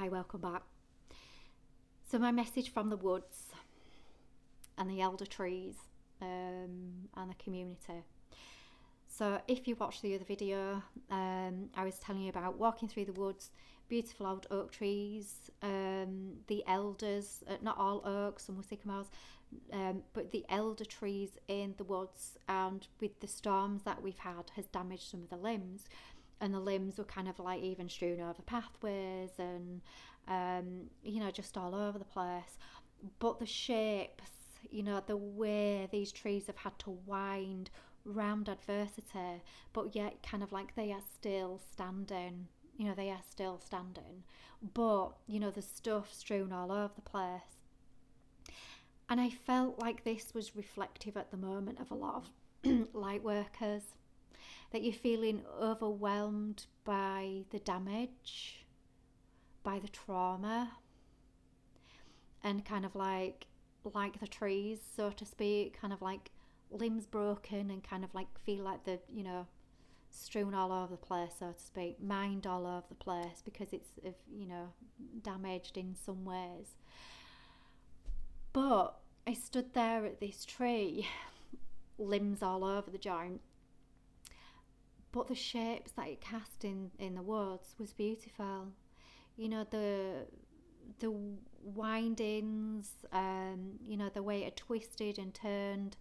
Hi, welcome back. So my message from the woods and the elder trees and the community. So if you watched the other video, I was telling you about walking through the woods, beautiful old oak trees, the elders, not all oaks, some were sycamores, but the elder trees in the woods, and with the storms that we've had has damaged some of the limbs. And the limbs were kind of like even strewn over pathways and, just all over the place. But the shapes, the way these trees have had to wind round adversity, but yet kind of like they are still standing. They are still standing. But, there's stuff strewn all over the place. And I felt like this was reflective at the moment of a lot of light workers, that you're feeling overwhelmed by the damage, by the trauma, and kind of like the trees, so to speak, kind of like limbs broken and kind of like feel like they're, strewn all over the place, so to speak, mind all over the place because it's, damaged in some ways. But I stood there at this tree, limbs all over the joint, but the shapes that it cast in the woods was beautiful. The windings, the way it twisted and turned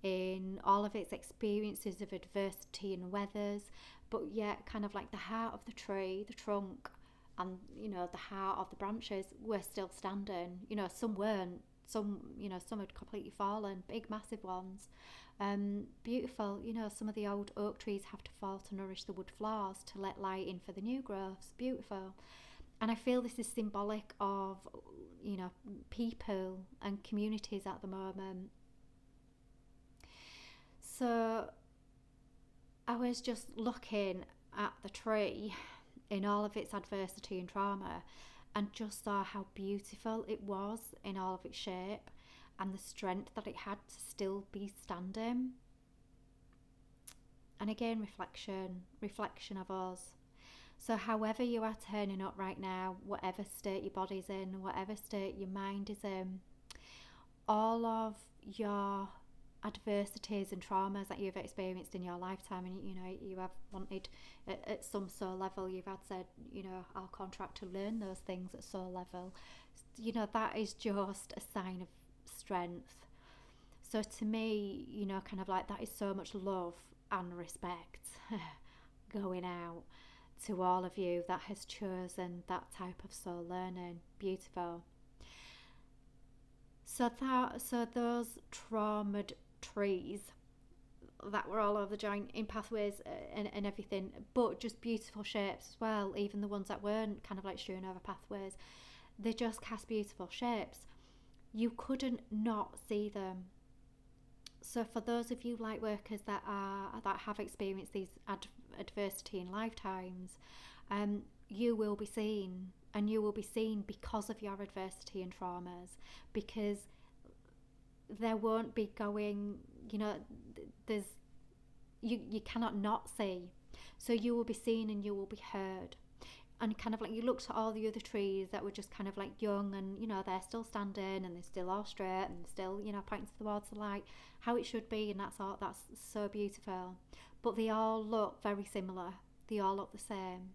in all of its experiences of adversity and weathers, but yet kind of like the heart of the tree, the trunk, and the heart of the branches were still standing. Some weren't. Some had completely fallen, big massive ones. Beautiful. Some of the old oak trees have to fall to nourish the wood floors to let light in for the new growths. Beautiful. And I feel this is symbolic of, people and communities at the moment. So I was just looking at the tree in all of its adversity and trauma and just saw how beautiful it was in all of its shape and the strength that it had to still be standing. And again, reflection of us. So however you are turning up right now, whatever state your body's in, whatever state your mind is in, all of your adversities and traumas that you've experienced in your lifetime, and you have wanted at some soul level, you've had said, I'll contract to learn those things at soul level, that is just a sign of strength. So to me, kind of like that is so much love and respect going out to all of you that has chosen that type of soul learning. Beautiful. So those traumatized trees that were all over the joint in pathways and everything, but just beautiful shapes as well, even the ones that weren't kind of like strewn over pathways, they just cast beautiful shapes. You couldn't not see them. So for those of you light workers that have experienced these adversity in lifetimes, you will be seen, and you will be seen because of your adversity and traumas, because there won't be going, there's you cannot not see. So you will be seen and you will be heard. And kind of like you looked at all the other trees that were just kind of like young and, they're still standing and they're still all straight and they're still, pointing towards the light, how it should be, and that's so beautiful. But they all look very similar. They all look the same.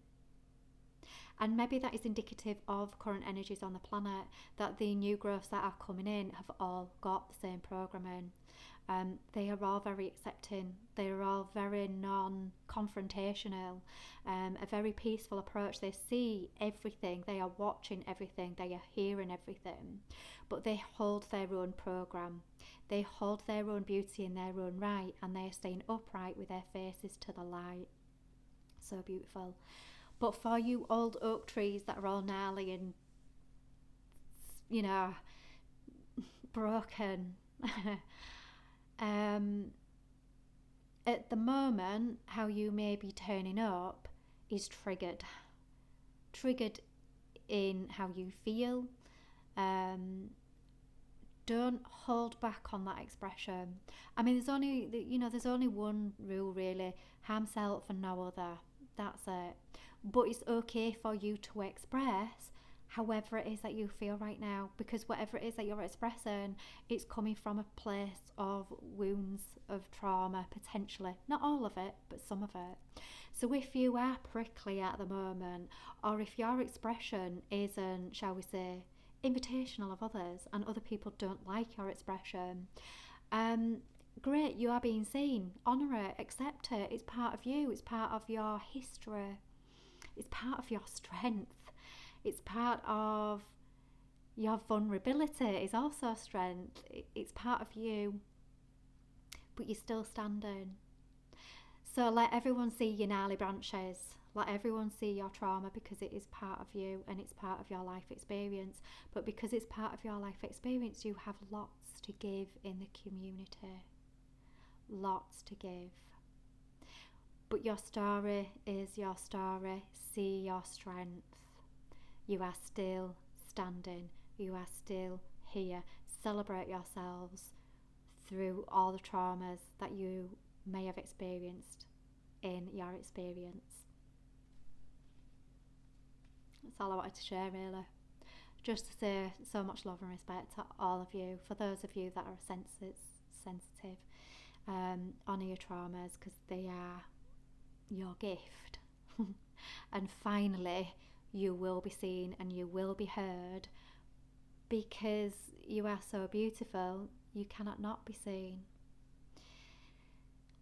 And maybe that is indicative of current energies on the planet, that the new growths that are coming in have all got the same programming. They are all very accepting. They are all very non-confrontational, a very peaceful approach. They see everything. They are watching everything. They are hearing everything. But they hold their own program. They hold their own beauty in their own right, and they are staying upright with their faces to the light. So beautiful. But for you old oak trees that are all gnarly and, broken, at the moment, how you may be turning up is triggered in how you feel. Don't hold back on that expression. I mean, there's only one rule really: harm self and no other. That's it. But it's okay for you to express however it is that you feel right now, because whatever it is that you're expressing, it's coming from a place of wounds, of trauma, potentially. Not all of it, but some of it. So if you are prickly at the moment, or if your expression isn't, shall we say, invitational of others, and other people don't like your expression, great, you are being seen. Honour it, accept it. It's part of you, it's part of your history, it's part of your strength. It's part of your vulnerability, is also strength. It's part of you, but you're still standing. So let everyone see your gnarly branches. Let everyone see your trauma, because it is part of you and it's part of your life experience. But because it's part of your life experience, you have lots to give in the community. Lots to give. But your story is your story. See your strength. You are still standing. You are still here. Celebrate yourselves through all the traumas that you may have experienced in your experience. That's all I wanted to share, really. Just to say so much love and respect to all of you. For those of you that are sensitive, honour your traumas, because they are your gift. And finally, you will be seen and you will be heard, because you are so beautiful, you cannot not be seen.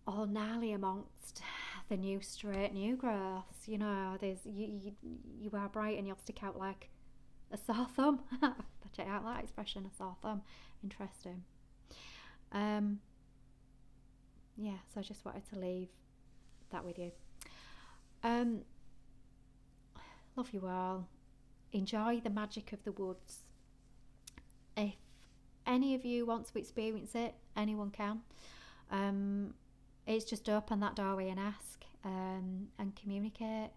All gnarly amongst the new straight new growths, you know, there's you are bright and you'll stick out like a sore thumb. Check out that expression, a sore thumb. Interesting. Yeah, so I just wanted to leave that with you. Love you all. Enjoy the magic of the woods. If any of you want to experience it, anyone can. It's just open that doorway and ask, and communicate.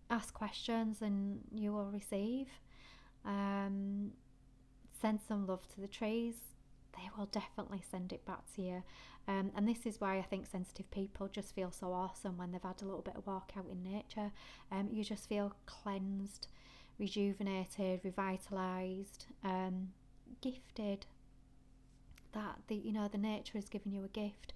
Ask questions and you will receive. Send some love to the trees. They will definitely send it back to you. And this is why I think sensitive people just feel so awesome when they've had a little bit of walk out in nature. You just feel cleansed, rejuvenated, revitalised, gifted. That the nature has given you a gift.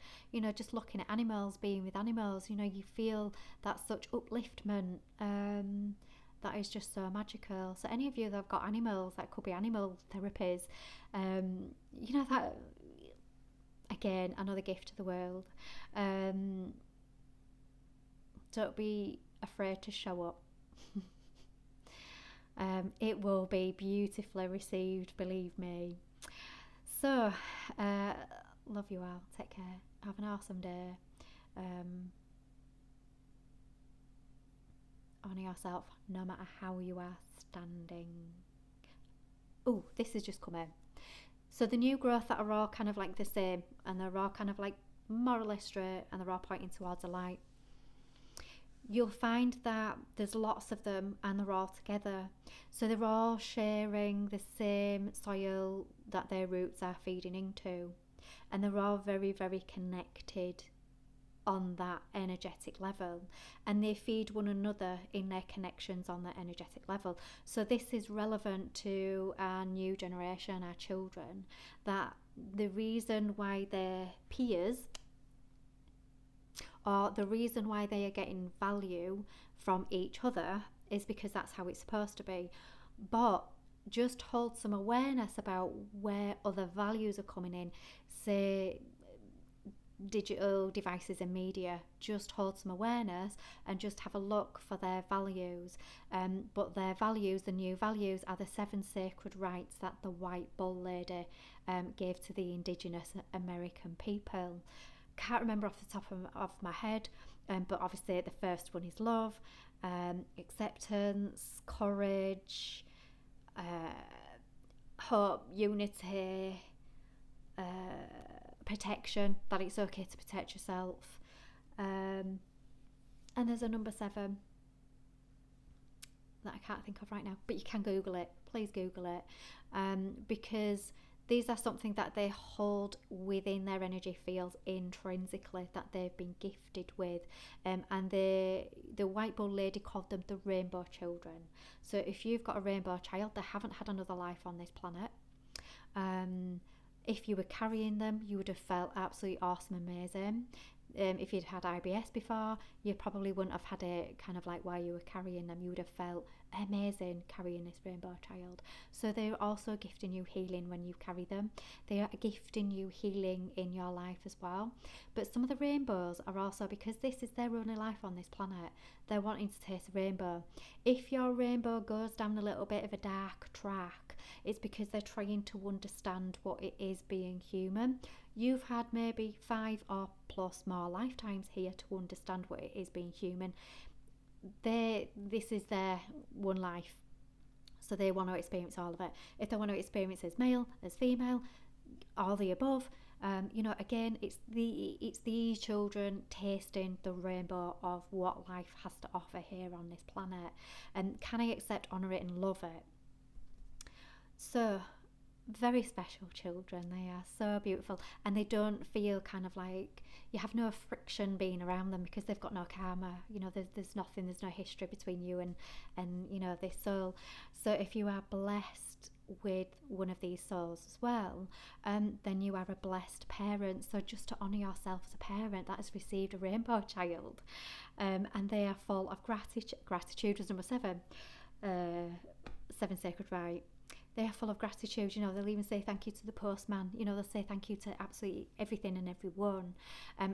Just looking at animals, being with animals, you feel that such upliftment. That is just so magical. So any of you that have got animals, that could be animal therapies, that, again, another gift to the world. Don't be afraid to show up. It will be beautifully received, believe me. So, love you all. Take care. Have an awesome day. Honour yourself no matter how you are standing. Oh, this has just come in. So the new growth that are all kind of like the same, and they're all kind of like more or less straight, and they're all pointing towards a light. You'll find that there's lots of them and they're all together. So they're all sharing the same soil that their roots are feeding into. And they're all very, very connected on that energetic level. And they feed one another in their connections on that energetic level. So this is relevant to our new generation, our children, that the reason why their peers, or the reason why they are getting value from each other, is because that's how it's supposed to be. But just hold some awareness about where other values are coming in, say digital devices and media. Just hold some awareness and just have a look for their values. But their values, the new values, are the 7 sacred rights that the white bull lady gave to the indigenous American people. Can't remember off the top of my head, but obviously the first one is love, acceptance, courage, hope, unity, protection, that it's okay to protect yourself, and there's a number 7 that I can't think of right now, but you can Google it. Please Google it, because These are something that they hold within their energy fields intrinsically, that they've been gifted with. And the white bull lady called them the rainbow children. So if you've got a rainbow child, they haven't had another life on this planet. Um, if you were carrying them, you would have felt absolutely awesome, amazing. If you'd had IBS before, you probably wouldn't have had it kind of like while you were carrying them. You would have felt amazing carrying this rainbow child. So they're also gifting you healing when you carry them. They are gifting you healing in your life as well. But some of the rainbows are also, because this is their only life on this planet, they're wanting to taste a rainbow. If your rainbow goes down a little bit of a dark track, it's because they're trying to understand what it is being human. You've had maybe 5 or plus more lifetimes here to understand what it is being human. This is their one life, so they want to experience all of it. If they want to experience as male, as female, all the above, again, it's these children tasting the rainbow of what life has to offer here on this planet. And can I accept, honour it, and love it? So, very special children. They are so beautiful, and they don't feel kind of like you have no friction being around them, because they've got no karma. There's nothing, there's no history between you and this soul. So if you are blessed with one of these souls as well, then you are a blessed parent. So just to honour yourself as a parent that has received a rainbow child, and they are full of gratitude was number 7. 7 sacred right. They are full of gratitude. They'll even say thank you to the postman. They'll say thank you to absolutely everything and everyone.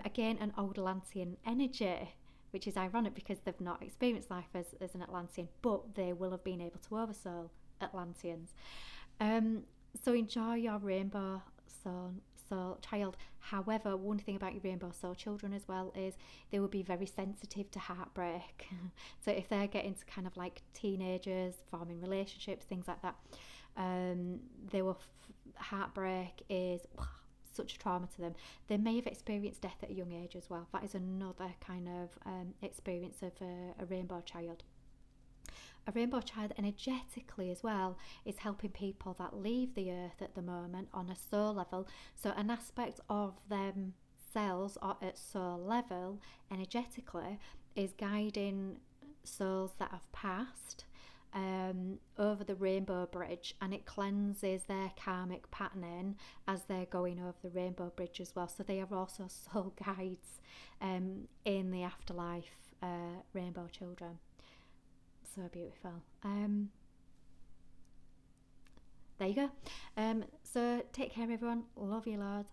Again, an old Atlantean energy, which is ironic because they've not experienced life as an Atlantean, but they will have been able to oversoul Atlanteans. So enjoy your rainbow soul child. However, one thing about your rainbow soul children as well is they will be very sensitive to heartbreak. So if they're getting to kind of like teenagers, forming relationships, things like that, heartbreak is such a trauma to them. They may have experienced death at a young age as well. That is another kind of experience of a rainbow child. A rainbow child energetically as well is helping people that leave the earth at the moment on a soul level. So an aspect of themselves or at soul level energetically is guiding souls that have passed over the rainbow bridge, and it cleanses their karmic patterning as they're going over the rainbow bridge as well. So they are also soul guides in the afterlife, rainbow children. So beautiful. There you go. So take care, everyone. Love you loads.